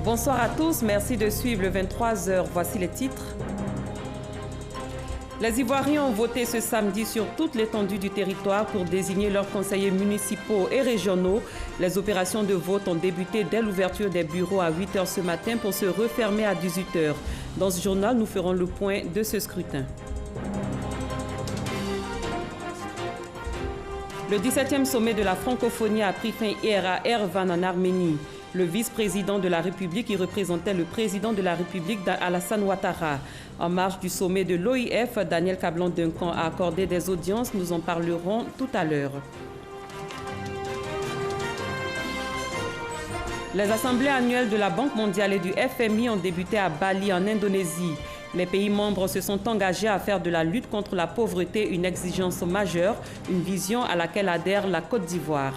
Bonsoir à tous, merci de suivre le 23h. Voici les titres. Les Ivoiriens ont voté ce samedi sur toute l'étendue du territoire pour désigner leurs conseillers municipaux et régionaux. Les opérations de vote ont débuté dès l'ouverture des bureaux à 8h ce matin pour se refermer à 18h. Dans ce journal, nous ferons le point de ce scrutin. Le 17e sommet de la francophonie a pris fin hier à Erevan en Arménie. Le vice-président de la République y représentait le président de la République Alassane Ouattara. En marge du sommet de l'OIF, Daniel Kablan-Duncan a accordé des audiences. Nous en parlerons tout à l'heure. Les assemblées annuelles de la Banque mondiale et du FMI ont débuté à Bali en Indonésie. Les pays membres se sont engagés à faire de la lutte contre la pauvreté une exigence majeure, une vision à laquelle adhère la Côte d'Ivoire.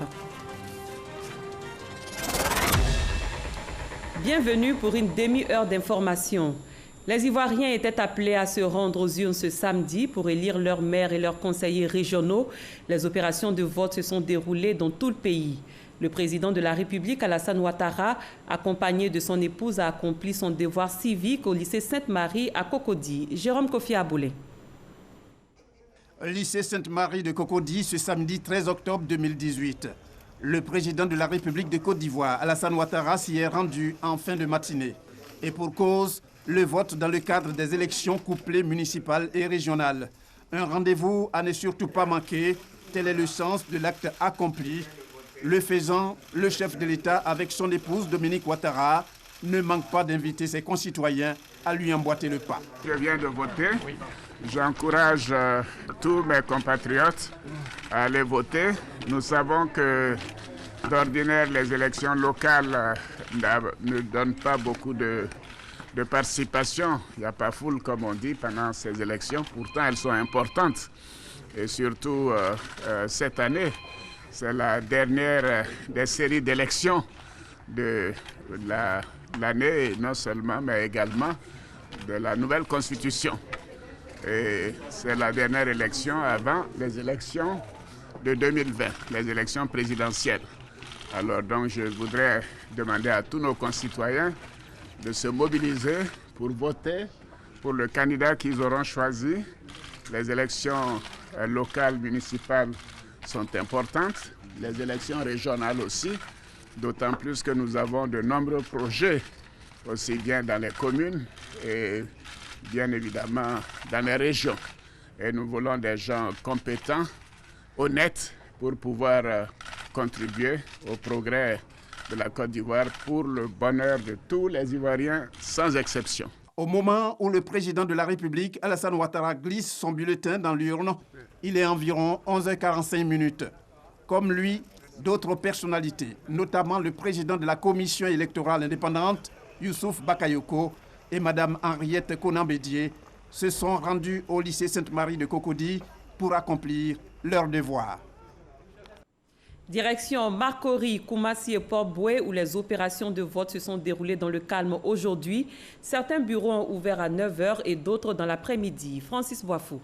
Bienvenue pour une demi-heure d'information. Les Ivoiriens étaient appelés à se rendre aux urnes ce samedi pour élire leurs maires et leurs conseillers régionaux. Les opérations de vote se sont déroulées dans tout le pays. Le président de la République, Alassane Ouattara, accompagné de son épouse, a accompli son devoir civique au lycée Sainte-Marie à Cocody. Jérôme Kofi Aboulé. Lycée Sainte-Marie de Cocody ce samedi 13 octobre 2018. Le président de la République de Côte d'Ivoire, Alassane Ouattara, s'y est rendu en fin de matinée. Et pour cause, le vote dans le cadre des élections couplées municipales et régionales. Un rendez-vous à ne surtout pas manquer, tel est le sens de l'acte accompli. Le faisant, le chef de l'État, avec son épouse Dominique Ouattara, ne manque pas d'inviter ses concitoyens à lui emboîter le pas. Je viens de voter. J'encourage tous mes compatriotes à aller voter. Nous savons que d'ordinaire, les élections locales ne donnent pas beaucoup de participation. Il n'y a pas foule, comme on dit, pendant ces élections. Pourtant, elles sont importantes. Et surtout, cette année, c'est la dernière des séries d'élections de l'année, non seulement, mais également de la nouvelle Constitution. Et c'est la dernière élection avant les élections de 2020, les élections présidentielles. Alors donc, je voudrais demander à tous nos concitoyens de se mobiliser pour voter pour le candidat qu'ils auront choisi. Les élections locales, municipales sont importantes, les élections régionales aussi, d'autant plus que nous avons de nombreux projets, aussi bien dans les communes et bien évidemment dans les régions. Et nous voulons des gens compétents, honnêtes, pour pouvoir contribuer au progrès de la Côte d'Ivoire pour le bonheur de tous les Ivoiriens, sans exception. Au moment où le président de la République, Alassane Ouattara, glisse son bulletin dans l'urne, il est environ 11h45. Comme lui, d'autres personnalités, notamment le président de la commission électorale indépendante, Youssouf Bakayoko, et Mme Henriette Konan-Bédié, se sont rendus au lycée Sainte-Marie de Cocody pour accomplir leur devoir. Direction Marcory, Koumassi et Port-Boué, où les opérations de vote se sont déroulées dans le calme aujourd'hui. Certains bureaux ont ouvert à 9h et d'autres dans l'après-midi. Francis Boifou.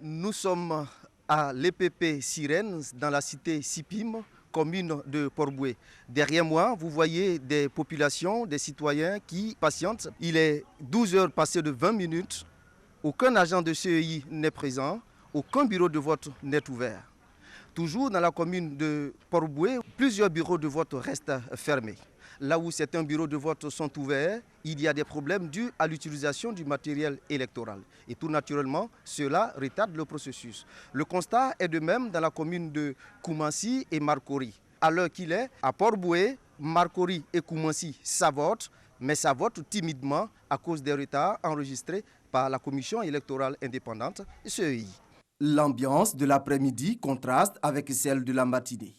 Nous sommes à l'EPP Sirène, dans la cité Sipim, commune de Port-Boué. Derrière moi, vous voyez des populations, des citoyens qui patientent. Il est 12h passées de 20 minutes. Aucun agent de CEI n'est présent. Aucun bureau de vote n'est ouvert. Toujours dans la commune de Port-Boué, plusieurs bureaux de vote restent fermés. Là où certains bureaux de vote sont ouverts, il y a des problèmes dus à l'utilisation du matériel électoral. Et tout naturellement, cela retarde le processus. Le constat est de même dans la commune de Koumassi et Marcory. À l'heure qu'il est, à Port-Boué, Marcory et Koumassi, ça vote, mais ça vote timidement à cause des retards enregistrés par la commission électorale indépendante, CEI. L'ambiance de l'après-midi contraste avec celle de la matinée.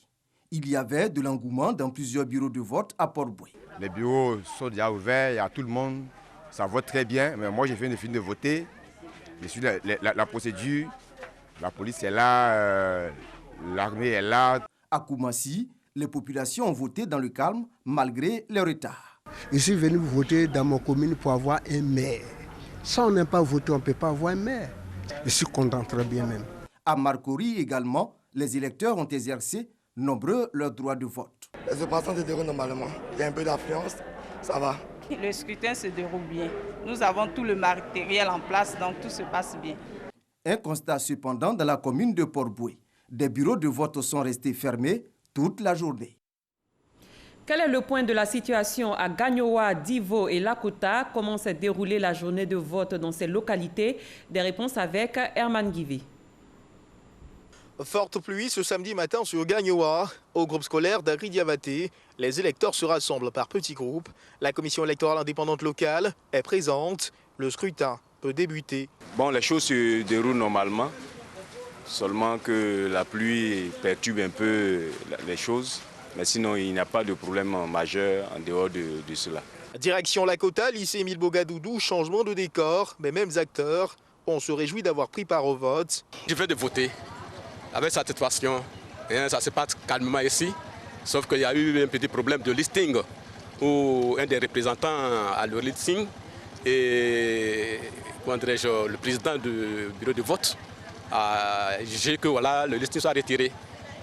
Il y avait de l'engouement dans plusieurs bureaux de vote à Port-Boué. Les bureaux sont déjà ouverts, il y a tout le monde, ça vote très bien. Mais moi, je viens de finir de voter, je suis la procédure, la police est là, l'armée est là. À Koumassi, les populations ont voté dans le calme malgré les retards. Je suis venu voter dans mon commune pour avoir un maire. Si on n'a pas voté, on ne peut pas avoir un maire. Je suis content, très bien même. À Marcory également, les électeurs ont exercé nombreux leur droit de vote. Les opérations se déroulent normalement. Il y a un peu d'affluence, ça va. Le scrutin se déroule bien. Nous avons tout le matériel en place, donc tout se passe bien. Un constat cependant dans la commune de Port-Boué. Des bureaux de vote sont restés fermés toute la journée. Quel est le point de la situation à Gagnoa, Divo et Lakota? Comment s'est déroulée la journée de vote dans ces localités? Des réponses avec Herman Guivi. Forte pluie ce samedi matin sur Gagnoa. Au groupe scolaire d'Agri Diabaté, les électeurs se rassemblent par petits groupes. La commission électorale indépendante locale est présente. Le scrutin peut débuter. Bon, les choses se déroulent normalement, seulement que la pluie perturbe un peu les choses. Mais sinon, il n'y a pas de problème majeur en dehors de cela. Direction Lakota, lycée Émile Bogadoudou, changement de décor. Mais mêmes acteurs, on se réjouit d'avoir pris part au vote. Je viens de voter avec satisfaction. Et ça se passe calmement ici. Sauf qu'il y a eu un petit problème de listing où un des représentants a le listing et le président du bureau de vote a jugé que voilà, le listing soit retiré.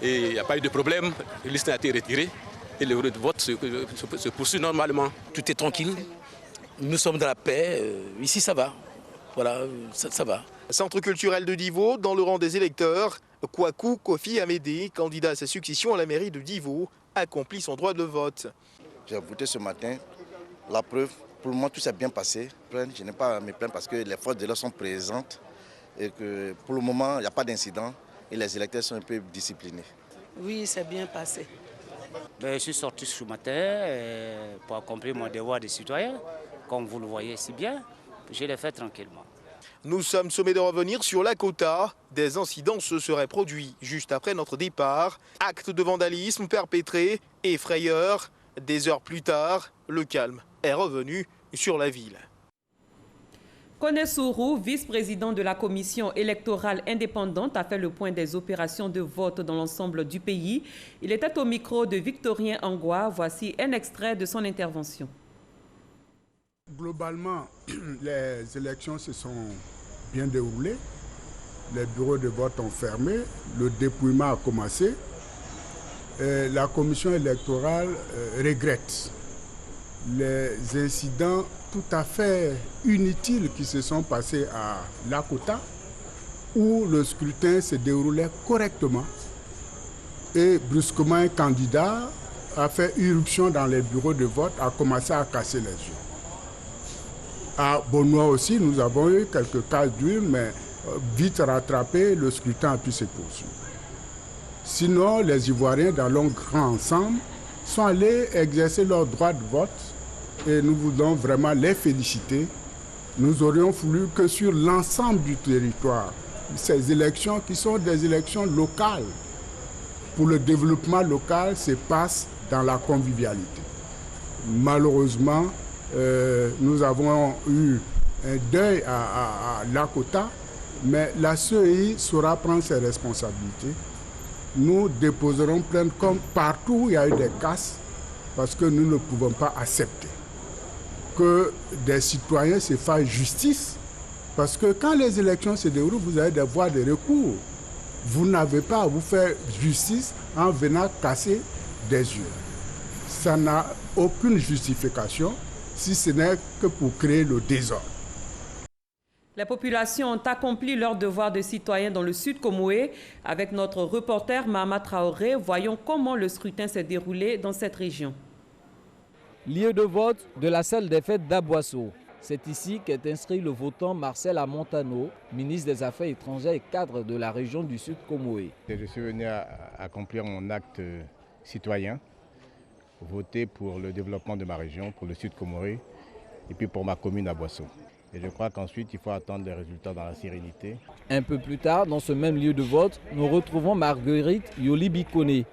Et il n'y a pas eu de problème, le listing a été retiré et le bureau de vote se poursuit normalement. Tout est tranquille, nous sommes dans la paix, ici ça va, voilà, ça va. Centre culturel de Divo, dans le rang des électeurs, Kwaku Kofi Amédé, candidat à sa succession à la mairie de Divo, accomplit son droit de vote. J'ai voté ce matin, la preuve, pour le moment tout s'est bien passé. Je n'ai pas à me plaindre parce que les forces de l'ordre sont présentes et que pour le moment il n'y a pas d'incident. Et les électeurs sont un peu disciplinés. Oui, c'est bien passé. Je suis sorti ce matin pour accomplir mon devoir de citoyen. Comme vous le voyez si bien, je l'ai fait tranquillement. Nous sommes sommés de revenir sur Lakota. Des incidents se seraient produits juste après notre départ. Acte de vandalisme perpétré et frayeur. Des heures plus tard, le calme est revenu sur la ville. Kone Sourou, vice-président de la commission électorale indépendante, a fait le point des opérations de vote dans l'ensemble du pays. Il était au micro de Victorien Angoua. Voici un extrait de son intervention. Globalement, les élections se sont bien déroulées. Les bureaux de vote ont fermé. Le dépouillement a commencé. La commission électorale regrette les incidents tout à fait inutiles qui se sont passés à Lakota, où le scrutin se déroulait correctement et brusquement un candidat a fait irruption dans les bureaux de vote, a commencé à casser les yeux. À Bonois aussi, nous avons eu quelques cas d'urne, mais vite rattrapé, le scrutin a pu se poursuivre. Sinon, les Ivoiriens, dans leur grand ensemble, sont allés exercer leur droit de vote et nous voulons vraiment les féliciter. Nous aurions voulu que sur l'ensemble du territoire, ces élections qui sont des élections locales, pour le développement local, se passent dans la convivialité. Malheureusement, nous avons eu un deuil à Lakota, mais la CEI saura prendre ses responsabilités. Nous déposerons plainte comme partout où il y a eu des casses, parce que nous ne pouvons pas accepter que des citoyens se fassent justice, parce que quand les élections se déroulent, vous avez des voies de recours. Vous n'avez pas à vous faire justice en venant casser des urnes. Ça n'a aucune justification, si ce n'est que pour créer le désordre. Les populations ont accompli leur devoir de citoyen dans le sud Comoé. Avec notre reporter Mahama Traoré, voyons comment le scrutin s'est déroulé dans cette région. Lieu de vote de la salle des fêtes d'Aboisseau. C'est ici qu'est inscrit le votant Marcel Amontano, ministre des Affaires étrangères et cadre de la région du sud Comoé. Je suis venu accomplir mon acte citoyen, voter pour le développement de ma région, pour le sud Comoé et puis pour ma commune Aboisseau. Et je crois qu'ensuite, il faut attendre les résultats dans la sérénité. Un peu plus tard, dans ce même lieu de vote, nous retrouvons Marguerite Yoli-Bikone.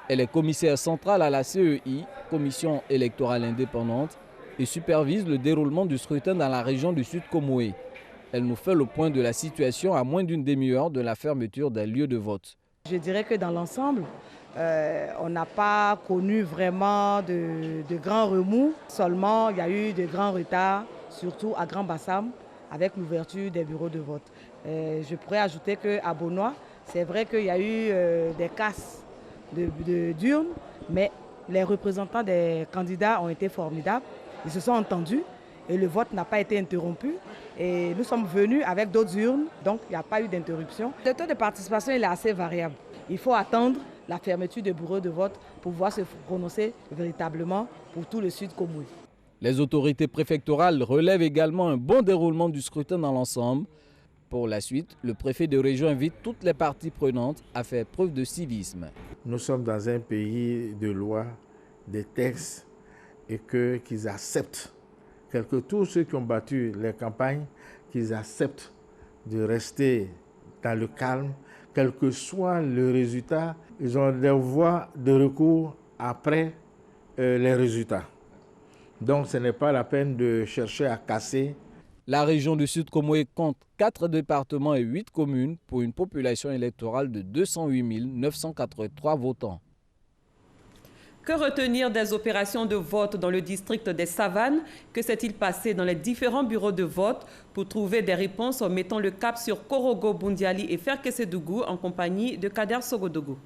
Elle est commissaire centrale à la CEI, Commission électorale indépendante, et supervise le déroulement du scrutin dans la région du sud Comoé. Elle nous fait le point de la situation à moins d'une demi-heure de la fermeture des lieux de vote. Je dirais que dans l'ensemble, on n'a pas connu vraiment de grands remous. Seulement, il y a eu de grands retards, surtout à Grand Bassam, avec l'ouverture des bureaux de vote. Je pourrais ajouter qu'à Bonois, c'est vrai qu'il y a eu des casses d'urnes, mais Les représentants des candidats ont été formidables. Ils se sont entendus et le vote n'a pas été interrompu. Et nous sommes venus avec d'autres urnes, donc il n'y a pas eu d'interruption. Le taux de participation est assez variable. Il faut attendre la fermeture des bureaux de vote pour pouvoir se prononcer véritablement pour tout le Sud Comoé. Les autorités préfectorales relèvent également un bon déroulement du scrutin dans l'ensemble. Pour la suite, le préfet de région invite toutes les parties prenantes à faire preuve de civisme. Nous sommes dans un pays de loi, des textes, et qu'ils acceptent, que tous ceux qui ont battu les campagnes, qu'ils acceptent de rester dans le calme, quel que soit le résultat. Ils ont des voies de recours après les résultats. Donc ce n'est pas la peine de chercher à casser. La région du Sud Comoé compte 4 départements et 8 communes pour une population électorale de 208 983 votants. Que retenir des opérations de vote dans le district des Savanes? Que s'est-il passé dans les différents bureaux de vote? Pour trouver des réponses, mettons le cap sur Korogo, Bundiali et Ferkessédougou en compagnie de Kader Sogodougou.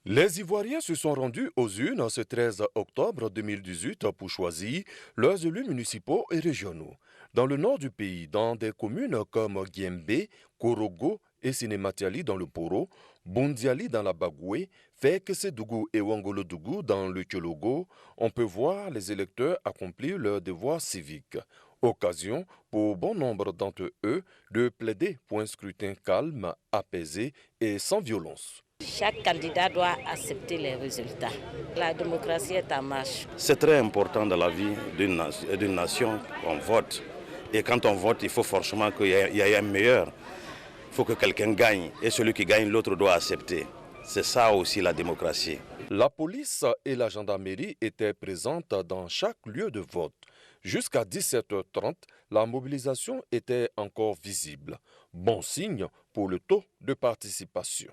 Les Ivoiriens se sont rendus aux urnes ce 13 octobre 2018 pour choisir leurs élus municipaux et régionaux. Dans le nord du pays, dans des communes comme Guiembé, Korogo et Sinematiali dans le Poro, Bundiali dans la Bagoué, Ferkessédougou et Wangolodougou dans le Tchologo, on peut voir les électeurs accomplir leur devoir civique. Occasion pour bon nombre d'entre eux de plaider pour un scrutin calme, apaisé et sans violence. Chaque candidat doit accepter les résultats. La démocratie est en marche. C'est très important dans la vie d'une nation qu'on vote. Et quand on vote, il faut forcément qu'il y ait un meilleur. Il faut que quelqu'un gagne. Et celui qui gagne, l'autre doit accepter. C'est ça aussi la démocratie. La police et la gendarmerie étaient présentes dans chaque lieu de vote. Jusqu'à 17h30, la mobilisation était encore visible. Bon signe pour le taux de participation.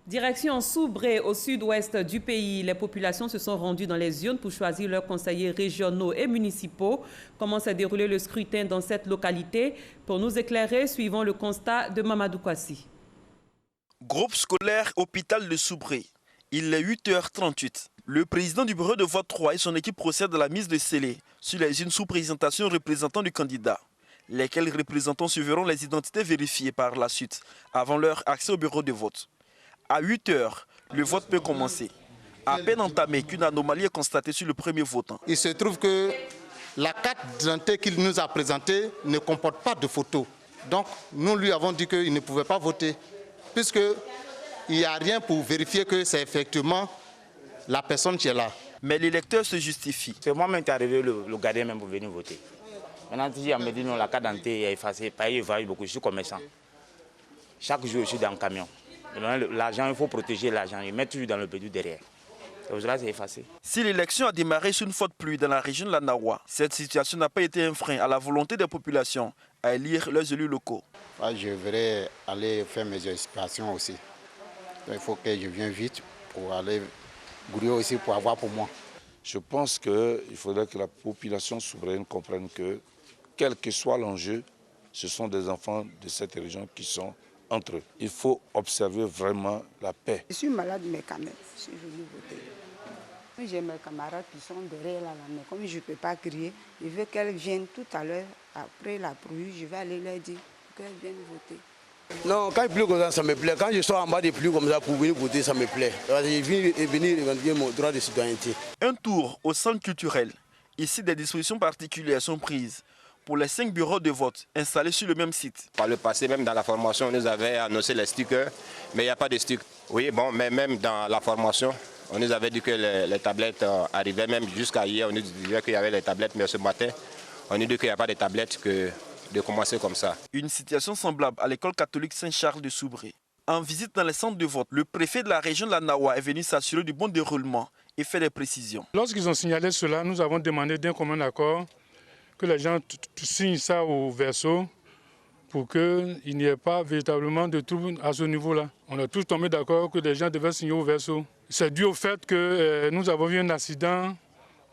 Direction Soubré, au sud-ouest du pays. Les populations se sont rendues dans les urnes pour choisir leurs conseillers régionaux et municipaux. Comment s'est déroulé le scrutin dans cette localité? Pour nous éclairer, suivons le constat de Mamadou Kwasi. Groupe scolaire hôpital de Soubré. Il est 8h38. Le président du bureau de vote 3 et son équipe procèdent à la mise de scellés sur les urnes sous présentation représentant du candidat. Lesquels représentants suivront les identités vérifiées par la suite, avant leur accès au bureau de vote. À 8h, le vote peut commencer. À peine entamé qu'une anomalie est constatée sur le premier votant. Il se trouve que la carte d'identité qu'il nous a présentée ne comporte pas de photo. Donc nous lui avons dit qu'il ne pouvait pas voter, puisqu'il n'y a rien pour vérifier que c'est effectivement la personne qui est là. Mais l'électeur se justifie. C'est moi-même qui est arrivé, le gardien même pour venir voter. Maintenant, si on me dit non, la carte d'identité est effacée, il va y beaucoup, je suis commerçant. Chaque jour, je suis dans le camion. L'argent, il faut protéger l'argent, il met toujours dans le bédou derrière. Et là, c'est effacé. Si l'élection a démarré sur une faute pluie dans la région de la Nawa, cette situation n'a pas été un frein à la volonté des populations à élire leurs élus locaux. Je vais aller faire mes explications aussi. Donc, il faut que je vienne vite pour aller grouiller aussi pour avoir pour moi. Je pense qu'il faudrait que la population souveraine comprenne que, quel que soit l'enjeu, ce sont des enfants de cette région qui sont entre eux. Il faut observer vraiment la paix. Je suis malade, mais quand même, je suis venu voter. J'ai mes camarades qui sont derrière là, mais comme je ne peux pas crier, je veux qu'elles viennent tout à l'heure, après la pluie, je vais aller leur dire qu'elles viennent voter. Non, quand il pleut comme ça me plaît. Quand je sors en bas des pluies comme ça pour venir voter, ça me plaît. Je viens venir revendiquer mon droit de citoyenneté. Un tour au centre culturel. Ici, des dispositions particulières sont prises pour les 5 bureaux de vote installés sur le même site. Par le passé, même dans la formation, on nous avait annoncé les stickers, mais il n'y a pas de stickers. Oui, bon, mais même dans la formation, on nous avait dit que les tablettes arrivaient, même jusqu'à hier, on nous disait qu'il y avait les tablettes, mais ce matin, on nous dit qu'il n'y a pas de tablettes, que de commencer comme ça. Une situation semblable à l'école catholique Saint-Charles de Soubré. En visite dans les centres de vote, le préfet de la région de la Nawa est venu s'assurer du bon déroulement et fait des précisions. Lorsqu'ils ont signalé cela, nous avons demandé d'un commun accord que les gens signent ça au verso pour qu'il n'y ait pas véritablement de troubles à ce niveau-là. On a tous tombé d'accord que les gens devaient signer au verso. C'est dû au fait que nous avons vu un accident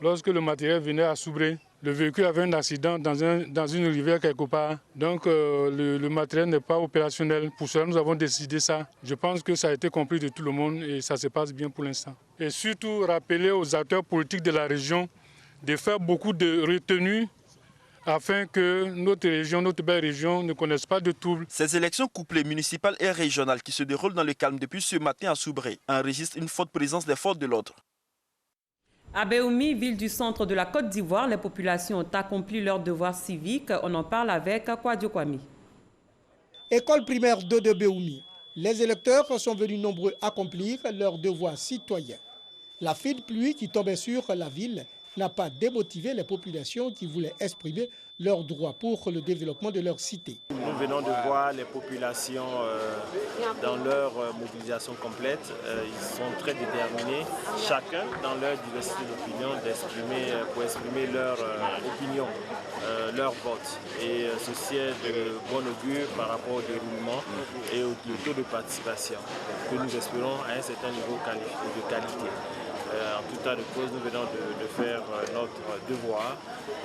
lorsque le matériel venait à Soubré. Le véhicule avait un accident dans une rivière quelque part. Donc le matériel n'est pas opérationnel. Pour cela, nous avons décidé ça. Je pense que ça a été compris de tout le monde et ça se passe bien pour l'instant. Et surtout, rappeler aux acteurs politiques de la région de faire beaucoup de retenues afin que notre région, notre belle région, ne connaisse pas de troubles. Ces élections couplées municipales et régionales qui se déroulent dans le calme depuis ce matin à Soubré enregistrent une forte présence des forces de l'ordre. À Béoumi, ville du centre de la Côte d'Ivoire, les populations ont accompli leur devoir civique. On en parle avec Kouadio Kwame. École primaire 2 de Béoumi. Les électeurs sont venus nombreux accomplir leur devoir citoyen. La fine pluie qui tombait sur la ville n'a pas démotivé les populations qui voulaient exprimer leurs droits pour le développement de leur cité. Nous venons de voir les populations dans leur mobilisation complète. Ils sont très déterminés, chacun dans leur diversité d'opinion, pour exprimer leur opinion, leur vote. Et ceci est de bon augure par rapport au déroulement et au taux de participation que nous espérons à un certain niveau de qualité. En tout cas de cause, nous venons de faire notre devoir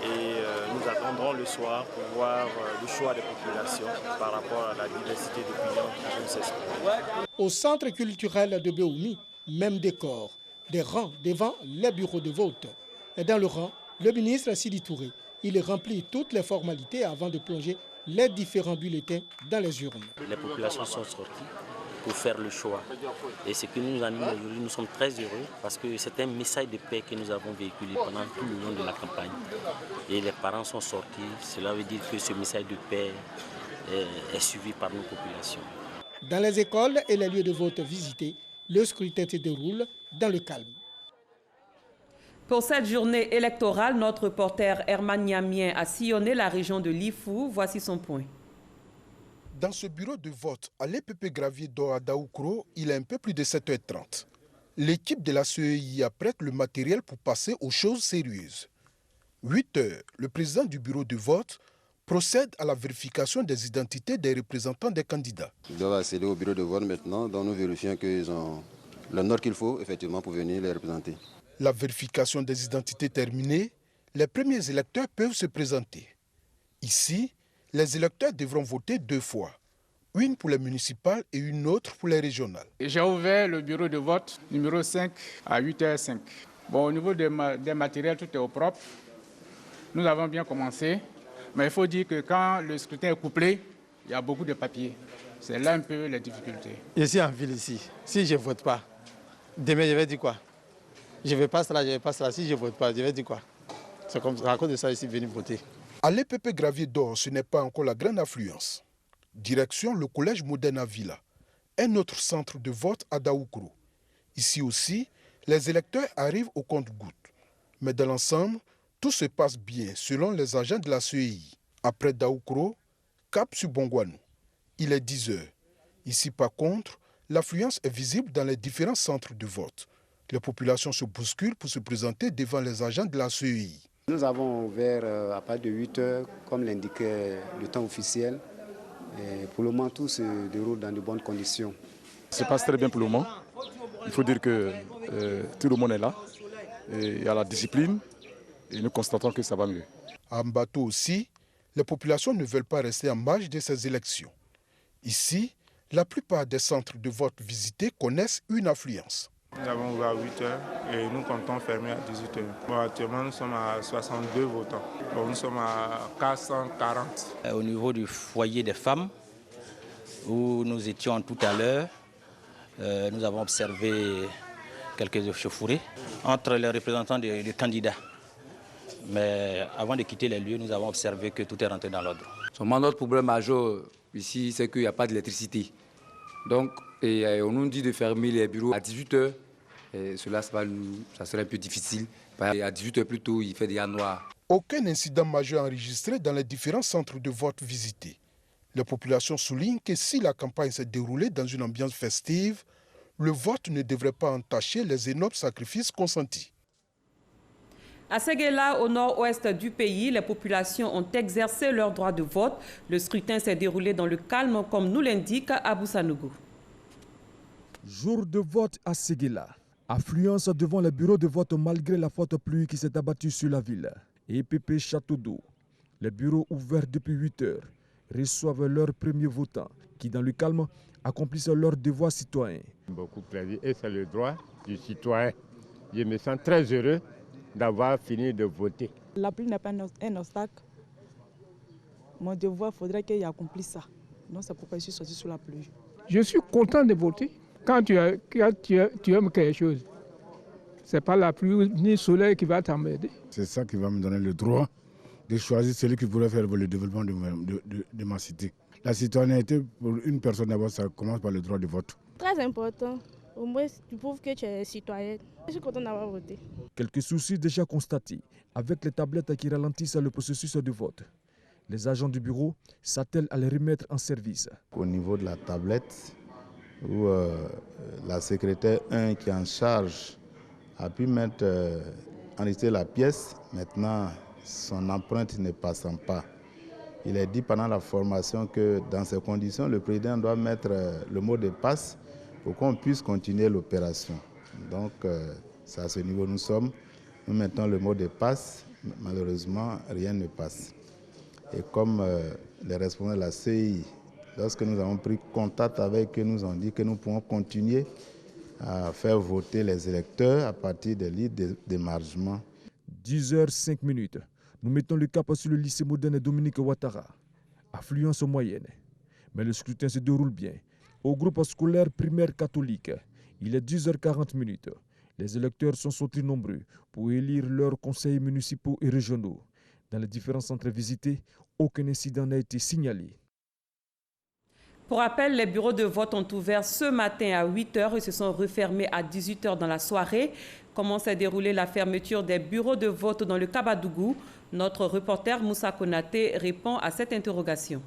et nous attendrons le soir pour voir le choix des populations par rapport à la diversité d'opinions qui nous s'expriment. Au centre culturel de Béoumi, même décor, des rangs devant les bureaux de vote. Et dans le rang, le ministre Sidi Touré, il remplit toutes les formalités avant de plonger les différents bulletins dans les urnes. Les populations sont sorties pour faire le choix. Et ce qui nous anime aujourd'hui, nous sommes très heureux parce que c'est un message de paix que nous avons véhiculé pendant tout le long de la campagne. Et les parents sont sortis, cela veut dire que ce message de paix est suivi par nos populations. Dans les écoles et les lieux de vote visités, le scrutin se déroule dans le calme. Pour cette journée électorale, notre reporter Herman Niamien a sillonné la région de Lifou. Voici son point. Dans ce bureau de vote à l'EPP Gravier d'Or à Daoukro, il est un peu plus de 7h30. L'équipe de la CEI apprête le matériel pour passer aux choses sérieuses. 8h, le président du bureau de vote procède à la vérification des identités des représentants des candidats. Ils doivent accéder au bureau de vote maintenant, donc nous vérifions qu'ils ont le note qu'il faut effectivement pour venir les représenter. La vérification des identités terminée, les premiers électeurs peuvent se présenter. Ici, les électeurs devront voter 2 fois, une pour les municipales et une autre pour les régionales. J'ai ouvert le bureau de vote numéro 5 à 8h05. Bon, au niveau des matériels, tout est au propre. Nous avons bien commencé, mais il faut dire que quand le scrutin est couplé, il y a beaucoup de papiers. C'est là un peu les difficultés. Je suis en ville ici. Si je ne vote pas, demain je vais dire quoi? Je ne vais pas cela, je ne vais pas cela. Si je ne vote pas, je vais dire quoi? C'est comme à cause de ça que je suis venu voter. À l'EPP Gravier d'Or, ce n'est pas encore la grande affluence. Direction le collège moderne à Villa, un autre centre de vote à Daoukro. Ici aussi, les électeurs arrivent au compte-gouttes. Mais dans l'ensemble, tout se passe bien selon les agents de la CEI. Après Daoukro, cap sur Bongouanou. Il est 10h. Ici, par contre, l'affluence est visible dans les différents centres de vote. Les populations se bousculent pour se présenter devant les agents de la CEI. Nous avons ouvert à partir de 8h, comme l'indiquait le temps officiel. Et pour le moment, tout se déroule dans de bonnes conditions. Ça se passe très bien pour le moment. Il faut dire que tout le monde est là. Et il y a la discipline et nous constatons que ça va mieux. À Mbato aussi, les populations ne veulent pas rester en marge de ces élections. Ici, la plupart des centres de vote visités connaissent une affluence. Nous avons ouvert à 8h et nous comptons fermer à 18h. Bon, actuellement, nous sommes à 62 votants. Bon, nous sommes à 440. Au niveau du foyer des femmes, où nous étions tout à l'heure, nous avons observé quelques échauffourées entre les représentants des candidats. Mais avant de quitter les lieux, nous avons observé que tout est rentré dans l'ordre. Seulement notre problème majeur ici, c'est qu'il n'y a pas d'électricité. Donc, on nous dit de fermer les bureaux à 18h. Et cela, ça serait un peu difficile. À 18h plus tôt, il fait déjà noir. Aucun incident majeur enregistré dans les différents centres de vote visités. La population souligne que si la campagne s'est déroulée dans une ambiance festive, le vote ne devrait pas entacher les énormes sacrifices consentis. À Séguéla, au nord-ouest du pays, les populations ont exercé leur droit de vote. Le scrutin s'est déroulé dans le calme, comme nous l'indique Abou Sanougou. Jour de vote à Séguéla. Affluence devant les bureaux de vote malgré la forte pluie qui s'est abattue sur la ville. et EPP Château d'Eau. Les bureaux ouverts depuis 8 heures reçoivent leurs premiers votants qui, dans le calme, accomplissent leur devoir citoyen. Beaucoup de plaisir et c'est le droit du citoyen. Je me sens très heureux d'avoir fini de voter. La pluie n'est pas un obstacle. Mon devoir, il faudrait qu'il accomplisse ça. Donc c'est pourquoi je suis sorti sous la pluie. Je suis content de voter. Quand tu aimes quelque chose, ce n'est pas la pluie ni le soleil qui va t'emmerder. C'est ça qui va me donner le droit de choisir celui qui pourrait faire le développement de ma cité. La citoyenneté, pour une personne d'abord, ça commence par le droit de vote. Très important. Au moins, tu prouves que tu es citoyenne. Je suis content d'avoir voté. Quelques soucis déjà constatés avec les tablettes qui ralentissent le processus de vote. Les agents du bureau s'attellent à les remettre en service. Au niveau de la tablette, où la secrétaire 1 qui est en charge a pu enregistrer la pièce, maintenant son empreinte ne passant pas. Il est dit pendant la formation que dans ces conditions, le président doit mettre le mot de passe pour qu'on puisse continuer l'opération. Donc c'est à ce niveau nous sommes. Nous mettons le mot de passe, malheureusement rien ne passe. Et comme les responsables de la CI, lorsque nous avons pris contact avec eux, nous ont dit que nous pouvons continuer à faire voter les électeurs à partir des listes d'émargement. 10h05. Nous mettons le cap sur le lycée moderne Dominique Ouattara. Affluence moyenne. Mais le scrutin se déroule bien. Au groupe scolaire primaire catholique, il est 10h40. Les électeurs sont sortis nombreux pour élire leurs conseillers municipaux et régionaux. Dans les différents centres visités, aucun incident n'a été signalé. Pour rappel, les bureaux de vote ont ouvert ce matin à 8 h et se sont refermés à 18 h dans la soirée. Comment s'est déroulée la fermeture des bureaux de vote dans le Kabadougou? Notre reporter Moussa Konaté répond à cette interrogation.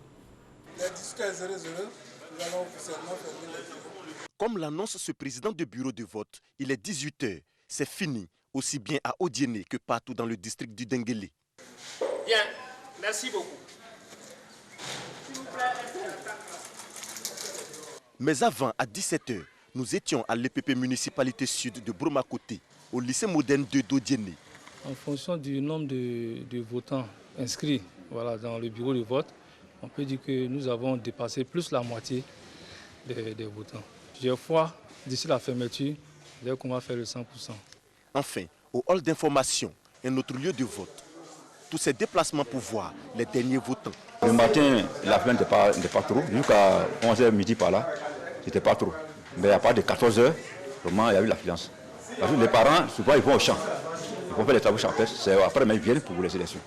Comme l'annonce ce président de bureau de vote, il est 18 h. C'est fini, aussi bien à Odiéné que partout dans le district du Denguélé. Bien, merci beaucoup. Mais avant, à 17 h, nous étions à l'EPP municipalité sud de Bromakoté, au lycée moderne de Dodiéné. En fonction du nombre de votants inscrits dans le bureau de vote, on peut dire que nous avons dépassé plus la moitié des votants. J'ai foi, d'ici la fermeture, dès qu'on va faire le 100%. Enfin, au hall d'information, un autre lieu de vote. Tous ces déplacements pour voir les derniers votants. Le matin, la plainte n'était pas trop. Jusqu'à 11 h midi par là, c'était pas trop. Mais à partir de 14 h, vraiment, il y a eu l'affluence. Parce que les parents, souvent, ils vont au champ. Ils vont faire les travaux champêtres. C'est après, ils viennent pour les élections.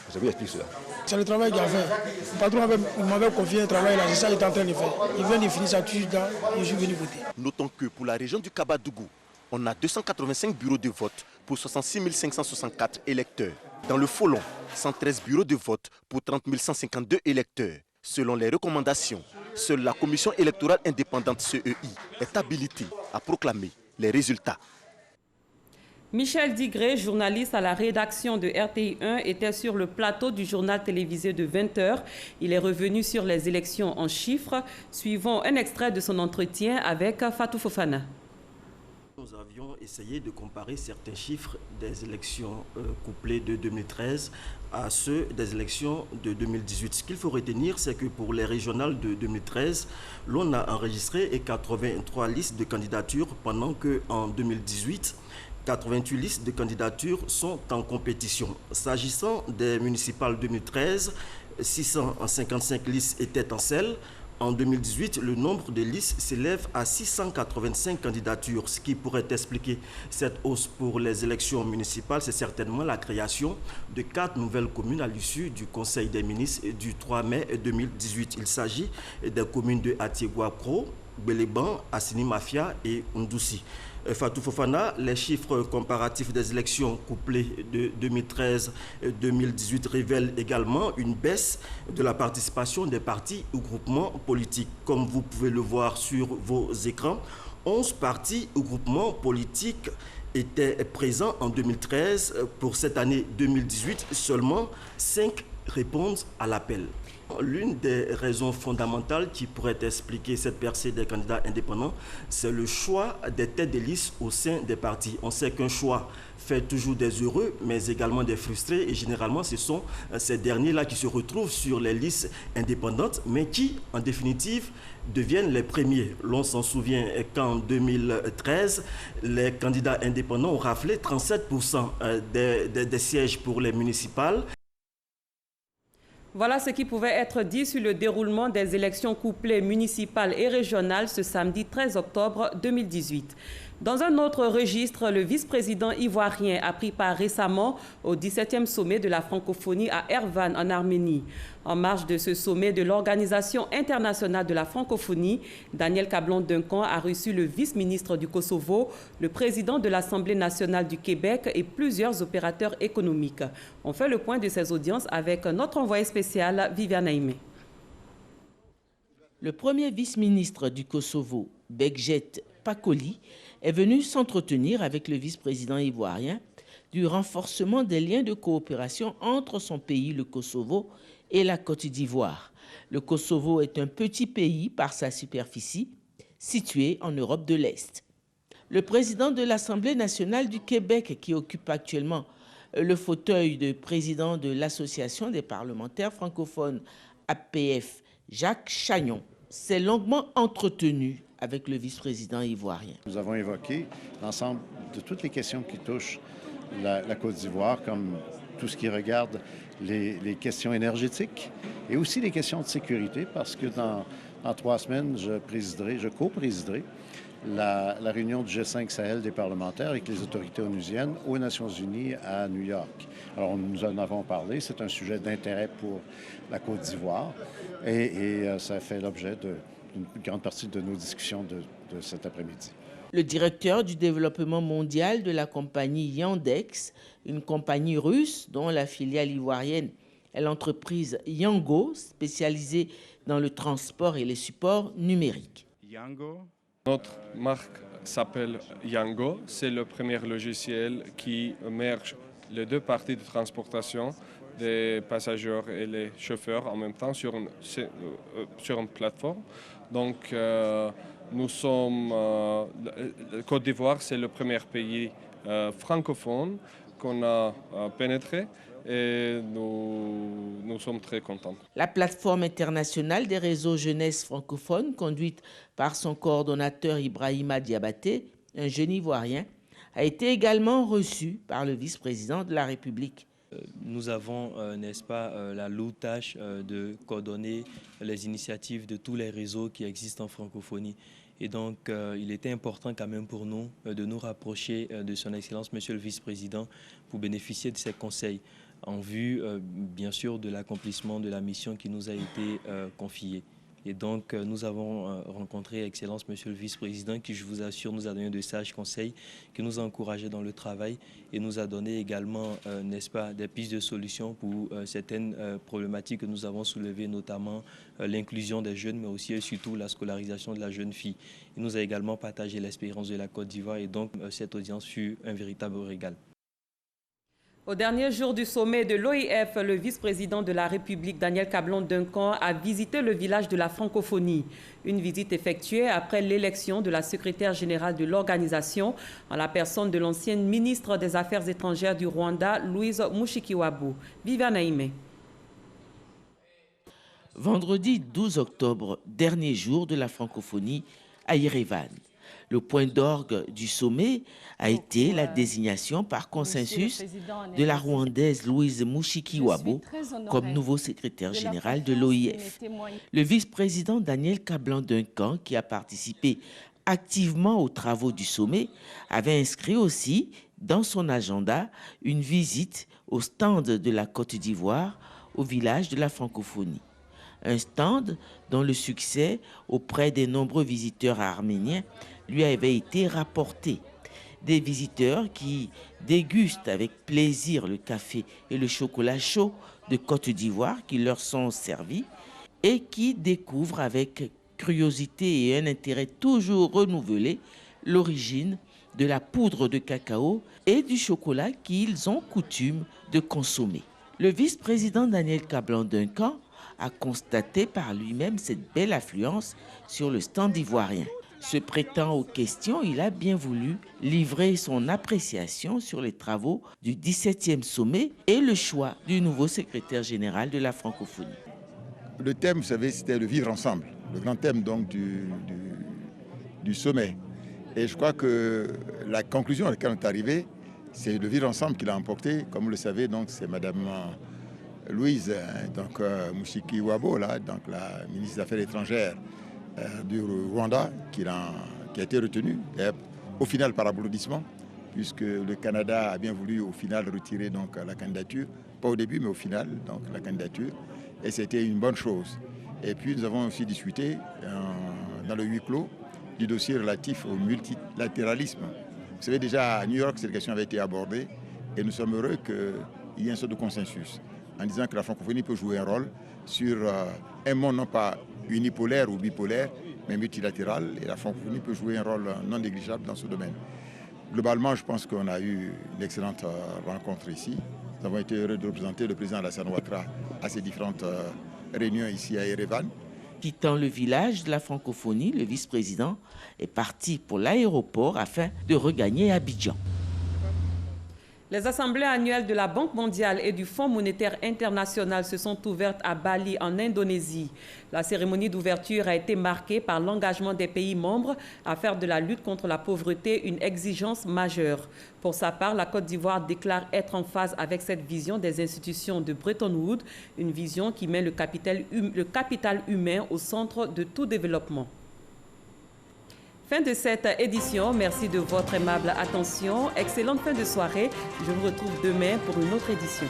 C'est bien expliqué cela. C'est le travail qu'il a fait. Le patron m'avait confié un travail là, c'est ça qu'il est en train de faire. Il vient de finir ça tout juste là et je suis venu voter. Notons que pour la région du Kabadougou, on a 285 bureaux de vote pour 66 564 électeurs. Dans le Folon, 113 bureaux de vote pour 30 152 électeurs. Selon les recommandations, seule la commission électorale indépendante CEI est habilitée à proclamer les résultats. Michel Digré, journaliste à la rédaction de RTI 1, était sur le plateau du journal télévisé de 20 h. Il est revenu sur les élections en chiffres. Suivons un extrait de son entretien avec Fatou Fofana. Nous avions essayé de comparer certains chiffres des élections couplées de 2013 à ceux des élections de 2018. Ce qu'il faut retenir, c'est que pour les régionales de 2013, l'on a enregistré 83 listes de candidatures, pendant qu'en 2018, 88 listes de candidatures sont en compétition. S'agissant des municipales 2013, 655 listes étaient en selle. En 2018, le nombre de listes s'élève à 685 candidatures. Ce qui pourrait expliquer cette hausse pour les élections municipales, c'est certainement la création de 4 nouvelles communes à l'issue du Conseil des ministres du 3 mai 2018. Il s'agit des communes de Atiegouakro, Béléban, Assini Mafia et Ndoussi. Fatou Fofana, les chiffres comparatifs des élections couplées de 2013-2018 révèlent également une baisse de la participation des partis ou groupements politiques. Comme vous pouvez le voir sur vos écrans, 11 partis ou groupements politiques étaient présents en 2013. Pour cette année 2018, seulement 5 répondent à l'appel. L'une des raisons fondamentales qui pourrait expliquer cette percée des candidats indépendants, c'est le choix des têtes de liste au sein des partis. On sait qu'un choix fait toujours des heureux, mais également des frustrés. Et généralement, ce sont ces derniers-là qui se retrouvent sur les listes indépendantes, mais qui, en définitive, deviennent les premiers. L'on s'en souvient qu'en 2013, les candidats indépendants ont raflé 37% des sièges pour les municipales. Voilà ce qui pouvait être dit sur le déroulement des élections couplées municipales et régionales ce samedi 13 octobre 2018. Dans un autre registre, le vice-président ivoirien a pris part récemment au 17e sommet de la francophonie à Erevan en Arménie. En marge de ce sommet de l'Organisation internationale de la francophonie, Daniel Cablon-Duncan a reçu le vice-ministre du Kosovo, le président de l'Assemblée nationale du Québec et plusieurs opérateurs économiques. On fait le point de ces audiences avec notre envoyé spécial, Viviane Aimé. Le premier vice-ministre du Kosovo, Bekjet Pakoli, est venu s'entretenir avec le vice-président ivoirien du renforcement des liens de coopération entre son pays, le Kosovo, et la Côte d'Ivoire. Le Kosovo est un petit pays par sa superficie, situé en Europe de l'Est. Le président de l'Assemblée nationale du Québec, qui occupe actuellement le fauteuil de président de l'Association des parlementaires francophones, APF, Jacques Chagnon, s'est longuement entretenu avec le vice-président ivoirien. Nous avons évoqué l'ensemble de toutes les questions qui touchent la Côte d'Ivoire, comme tout ce qui regarde les questions énergétiques et aussi les questions de sécurité, parce que dans 3 semaines, je co-présiderai la réunion du G5 Sahel des parlementaires avec les autorités onusiennes aux Nations Unies à New York. Alors, nous en avons parlé, c'est un sujet d'intérêt pour la Côte d'Ivoire et ça fait l'objet d'une grande partie de nos discussions de cet après-midi. Le directeur du développement mondial de la compagnie Yandex, une compagnie russe dont la filiale ivoirienne est l'entreprise Yango, spécialisée dans le transport et les supports numériques. Yango. Notre marque s'appelle Yango. C'est le premier logiciel qui merge les deux parties de transportation des passagers et les chauffeurs en même temps sur une plateforme. Donc, nous sommes... Côte d'Ivoire, c'est le premier pays francophone qu'on a pénétré et nous sommes très contents. La plateforme internationale des réseaux jeunesse francophones, conduite par son coordonnateur Ibrahima Diabaté, un jeune Ivoirien, a été également reçue par le vice-président de la République. Nous avons, n'est-ce pas, la lourde tâche de coordonner les initiatives de tous les réseaux qui existent en francophonie. Et donc, il était important quand même pour nous de nous rapprocher de son Excellence, Monsieur le Vice-président, pour bénéficier de ses conseils en vue, bien sûr, de l'accomplissement de la mission qui nous a été confiée. Et donc, nous avons rencontré Excellence, Monsieur le Vice-président, qui, je vous assure, nous a donné de sages conseils, qui nous a encouragés dans le travail et nous a donné également, n'est-ce pas, des pistes de solutions pour certaines problématiques que nous avons soulevées, notamment l'inclusion des jeunes, mais aussi et surtout la scolarisation de la jeune fille. Il nous a également partagé l'expérience de la Côte d'Ivoire et donc cette audience fut un véritable régal. Au dernier jour du sommet de l'OIF, le vice-président de la République, Daniel Cablon-Duncan, a visité le village de la francophonie. Une visite effectuée après l'élection de la secrétaire générale de l'organisation en la personne de l'ancienne ministre des Affaires étrangères du Rwanda, Louise Mushikiwabo. Viviane Aimé. Vendredi 12 octobre, dernier jour de la francophonie à Erevan. Le point d'orgue du sommet a été la désignation par consensus de la Rwandaise Louise Mushikiwabo comme nouveau secrétaire général de l'OIF. Le vice-président Daniel Cablon-Duncan, qui a participé activement aux travaux du sommet, avait inscrit aussi dans son agenda une visite au stand de la Côte d'Ivoire, au village de la francophonie. Un stand dont le succès auprès des nombreux visiteurs arméniens lui avait été rapporté. Des visiteurs qui dégustent avec plaisir le café et le chocolat chaud de Côte d'Ivoire qui leur sont servis et qui découvrent avec curiosité et un intérêt toujours renouvelé l'origine de la poudre de cacao et du chocolat qu'ils ont coutume de consommer. Le vice-président Daniel Cablon-Duncan a constaté par lui-même cette belle affluence sur le stand ivoirien. Se prêtant aux questions, il a bien voulu livrer son appréciation sur les travaux du 17e sommet et le choix du nouveau secrétaire général de la francophonie. Le thème, vous savez, c'était le vivre ensemble, le grand thème donc du sommet. Et je crois que la conclusion à laquelle on est arrivé, c'est le vivre ensemble qu'il a emporté. Comme vous le savez, donc c'est Madame Louise Mushikiwabo, là, donc la ministre des Affaires étrangères du Rwanda, qui a été retenue, au final par applaudissement, puisque le Canada a bien voulu au final retirer donc la candidature, pas au début mais au final, donc la candidature, et c'était une bonne chose. Et puis nous avons aussi discuté dans le huis clos du dossier relatif au multilatéralisme. Vous savez déjà à New York, cette question avait été abordée et nous sommes heureux qu'il y ait un sort de consensus en disant que la francophonie peut jouer un rôle sur un monde non pas unipolaire ou bipolaire, mais multilatéral, et la francophonie peut jouer un rôle non négligeable dans ce domaine. Globalement, je pense qu'on a eu une excellente rencontre ici. Nous avons été heureux de représenter le président Alassane Ouattara à ces différentes réunions ici à Erevan. Quittant le village de la francophonie, le vice-président est parti pour l'aéroport afin de regagner Abidjan. Les assemblées annuelles de la Banque mondiale et du Fonds monétaire international se sont ouvertes à Bali, en Indonésie. La cérémonie d'ouverture a été marquée par l'engagement des pays membres à faire de la lutte contre la pauvreté une exigence majeure. Pour sa part, la Côte d'Ivoire déclare être en phase avec cette vision des institutions de Bretton Woods, une vision qui met le capital humain au centre de tout développement. Fin de cette édition, merci de votre aimable attention. Excellente fin de soirée. Je vous retrouve demain pour une autre édition.